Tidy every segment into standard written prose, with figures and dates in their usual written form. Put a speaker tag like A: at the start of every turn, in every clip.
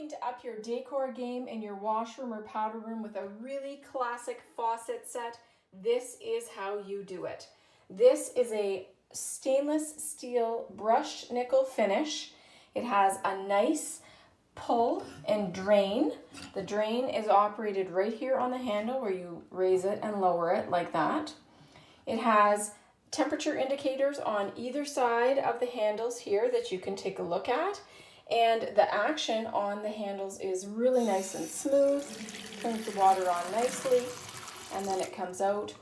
A: looking to up your decor game in your washroom or powder room with a really classic faucet set, this is how you do it. This is a stainless steel brushed nickel finish. It has a nice pull and drain. The drain is operated right here on the handle where you raise it and lower it like that. It has temperature indicators on either side of the handles here that you can take a look at. And the action on the handles is really nice and smooth. Turns the water on nicely and then it comes out.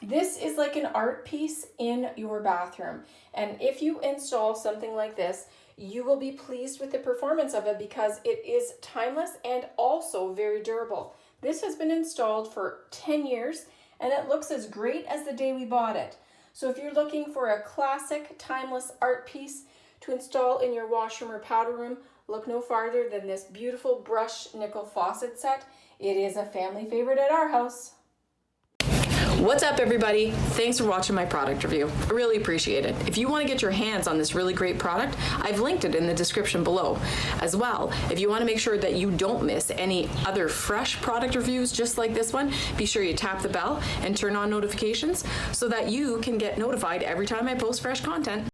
A: This is like an art piece in your bathroom. And if you install something like this, you will be pleased with the performance of it because it is timeless and also very durable. This has been installed for 10 years and it looks as great as the day we bought it. So if you're looking for a classic, timeless art piece to install in your washroom or powder room, look no farther than this beautiful brushed nickel faucet set. It is a family favorite at our house.
B: What's up, everybody? Thanks for watching my product review. I really appreciate it. If you want to get your hands on this really great product, I've linked it in the description below. As well, if you want to make sure that you don't miss any other fresh product reviews just like this one, be sure you tap the bell and turn on notifications so that you can get notified every time I post fresh content.